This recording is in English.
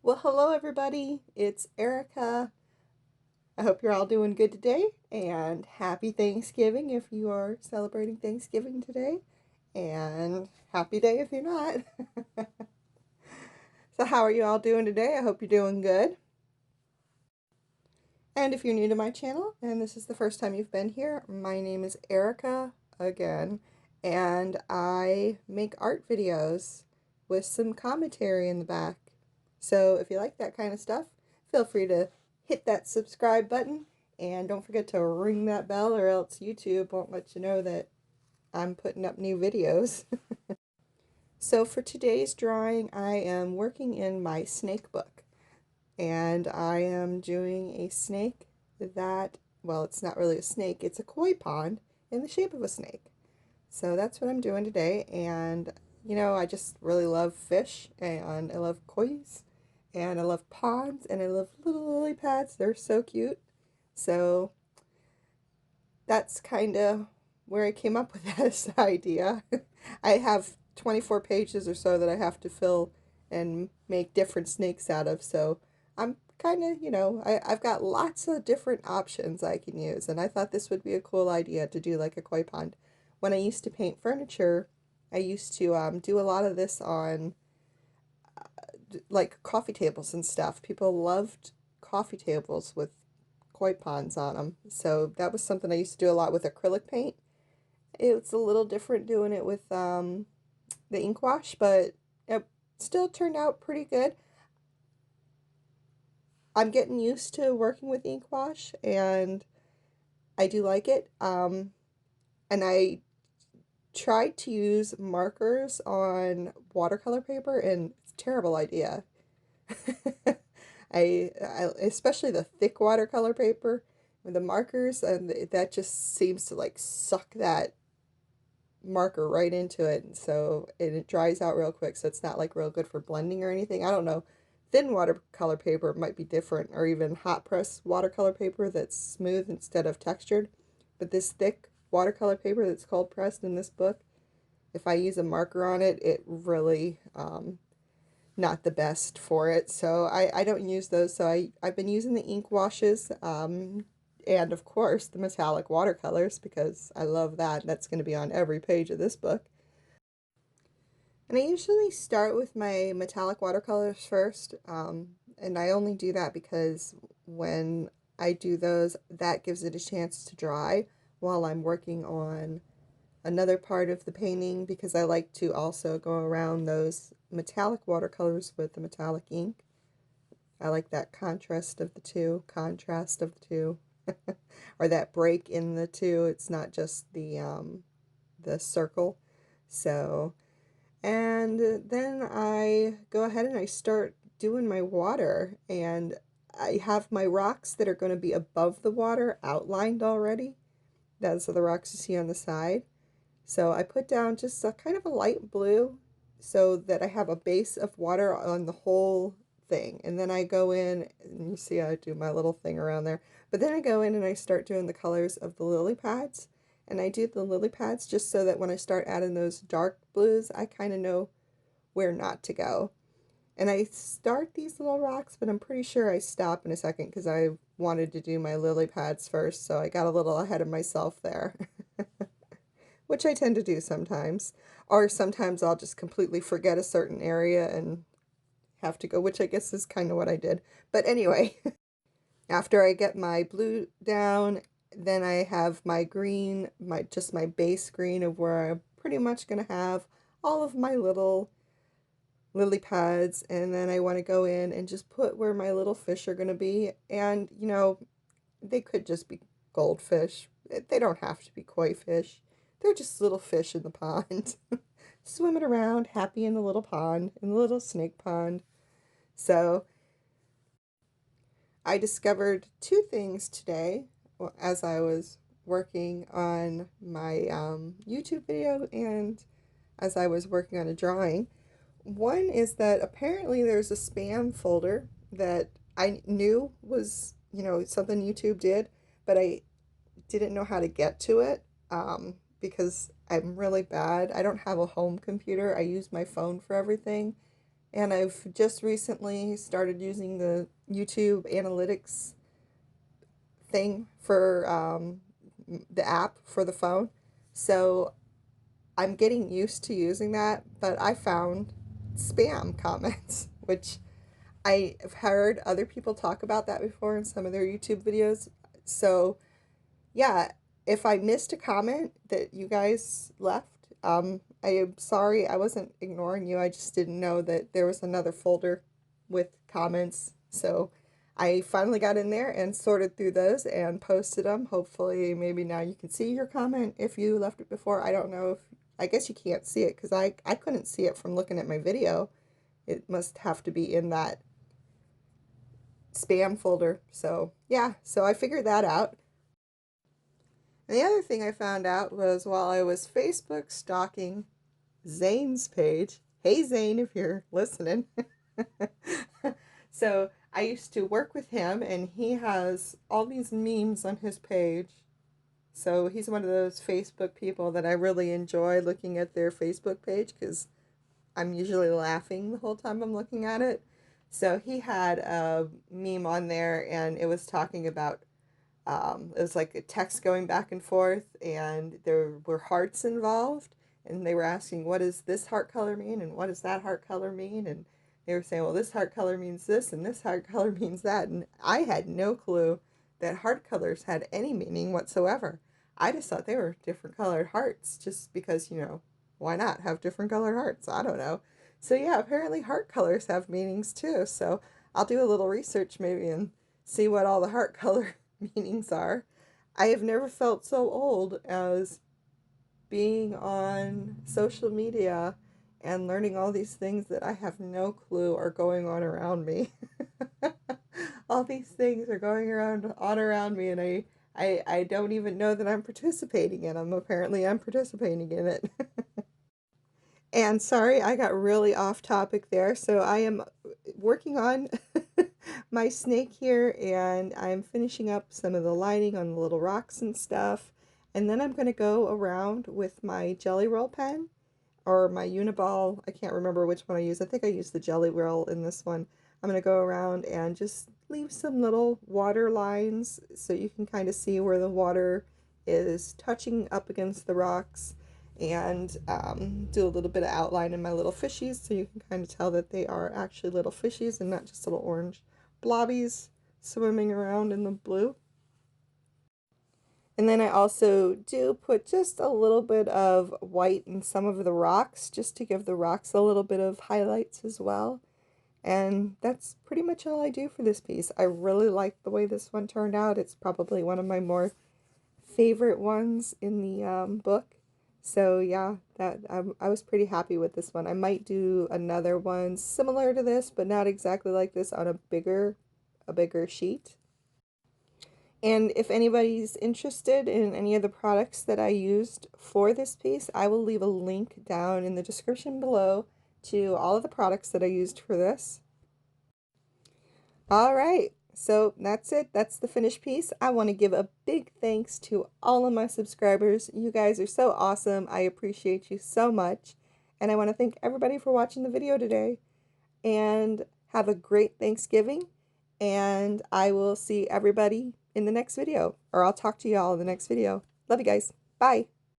Well, hello everybody. It's Erica. I hope you're all doing good today and happy Thanksgiving if you are celebrating Thanksgiving today, and happy day if you're not. So, how are you all doing today? I hope you're doing good. And if you're new to my channel and this is the first time you've been here, my name is Erica again, and I make art videos with some commentary in the back. So if you like that kind of stuff, feel free to hit that subscribe button and don't forget to ring that bell or else YouTube won't let you know that I'm putting up new videos. So for today's drawing, I am working in my snake book. And I am doing a snake that, well, it's not really a snake, it's a koi pond in the shape of a snake. So that's what I'm doing today, and I just really love fish, and I love kois, and I love ponds, and I love little lily pads. They're so cute. So that's kind of where I came up with this idea. I have 24 pages or so that I have to fill and make different snakes out of, so I'm kind of, I've got lots of different options I can use, and I thought this would be a cool idea to do like a koi pond. When I used to paint furniture, I used to do a lot of this on like coffee tables and stuff. People loved coffee tables with koi ponds on them, so that was something I used to do a lot with acrylic paint. It's a little different doing it with the ink wash, but it still turned out pretty good. I'm getting used to working with ink wash, and I do like it. And I tried to use markers on watercolor paper, and it's a terrible idea. I especially the thick watercolor paper with the markers, and that just seems to like suck that marker right into it, and so it dries out real quick, so it's not like real good for blending or anything. I don't know. Thin watercolor paper might be different, or even hot press watercolor paper that's smooth instead of textured. But this thick watercolor paper that's cold pressed in this book, if I use a marker on it, it really not the best for it. So I don't use those. So I've been using the ink washes, and of course the metallic watercolors, because I love that. That's going to be on every page of this book. And I usually start with my metallic watercolors first, and I only do that because when I do those, that gives it a chance to dry while I'm working on another part of the painting, because I like to also go around those metallic watercolors with the metallic ink. I like that contrast of the two, or that break in the two. It's not just the circle. So, and then I go ahead and I start doing my water, and I have my rocks that are going to be above the water outlined already. Those are the rocks you see on the side. So I put down just a kind of a light blue so that I have a base of water on the whole thing. And then I go in, and you see I do my little thing around there. But then I go in and I start doing the colors of the lily pads. And I do the lily pads just so that when I start adding those dark blues, I kind of know where not to go. And I start these little rocks, but I'm pretty sure I stop in a second because I wanted to do my lily pads first. So I got a little ahead of myself there. Which I tend to do sometimes. Or sometimes I'll just completely forget a certain area and have to go, which I guess is kind of what I did. But anyway, after I get my blue down, then I have my green, just my base green of where I'm pretty much going to have all of my little lily pads, and then I want to go in and just put where my little fish are going to be. And, they could just be goldfish. They don't have to be koi fish. They're just little fish in the pond, swimming around, happy in the little pond, in the little snake pond. So I discovered two things today as I was working on my YouTube video and as I was working on a drawing. One is that apparently there's a spam folder that I knew was, something YouTube did, but I didn't know how to get to it, because I'm really bad. I don't have a home computer. I use my phone for everything, and I've just recently started using the YouTube analytics thing for the app for the phone. So I'm getting used to using that, but I found spam comments, which I've heard other people talk about that before in some of their YouTube videos. So yeah, if I missed a comment that you guys left, I am sorry. I wasn't ignoring you. I just didn't know that there was another folder with comments. So I finally got in there and sorted through those and posted them. Hopefully, maybe now you can see your comment if you left it before. I don't know if, I guess you can't see it because I couldn't see it from looking at my video. It must have to be in that spam folder. So yeah, so I figured that out. And the other thing I found out was while I was Facebook stalking Zane's page, hey Zane, if you're listening. So I used to work with him, and he has all these memes on his page. So he's one of those Facebook people that I really enjoy looking at their Facebook page because I'm usually laughing the whole time I'm looking at it. So he had a meme on there, and it was talking about it was like a text going back and forth, and there were hearts involved, and they were asking, what does this heart color mean, and what does that heart color mean? And they were saying, well, this heart color means this, and this heart color means that. And I had no clue that heart colors had any meaning whatsoever. I just thought they were different colored hearts, just because, why not have different colored hearts? I don't know. So yeah, apparently heart colors have meanings too. So I'll do a little research maybe and see what all the heart color meanings are. I have never felt so old as being on social media and learning all these things that I have no clue are going on around me. All these things are going around me, and I don't even know that I'm participating in them. Apparently I'm participating in it. And sorry, I got really off topic there. So I am working on my snake here, and I'm finishing up some of the lining on the little rocks and stuff. And then I'm going to go around with my jelly roll pen or my Uniball. I can't remember which one I use. I think I used the jelly roll in this one. I'm going to go around and just leave some little water lines so you can kind of see where the water is touching up against the rocks, and do a little bit of outline in my little fishies so you can kind of tell that they are actually little fishies and not just little orange blobbies swimming around in the blue. And then I also do put just a little bit of white in some of the rocks just to give the rocks a little bit of highlights as well. And that's pretty much all I do for this piece. I really like the way this one turned out. It's probably one of my more favorite ones in the book. So yeah, I was pretty happy with this one. I might do another one similar to this, but not exactly like this, on a bigger sheet. And if anybody's interested in any of the products that I used for this piece, I will leave a link down in the description below to all of the products that I used for this. All right, so that's it. That's the finished piece. I want to give a big thanks to all of my subscribers. You guys are so awesome. I appreciate you so much. And I want to thank everybody for watching the video today. And have a great Thanksgiving. And I will see everybody in the next video. Or I'll talk to you all in the next video. Love you guys. Bye.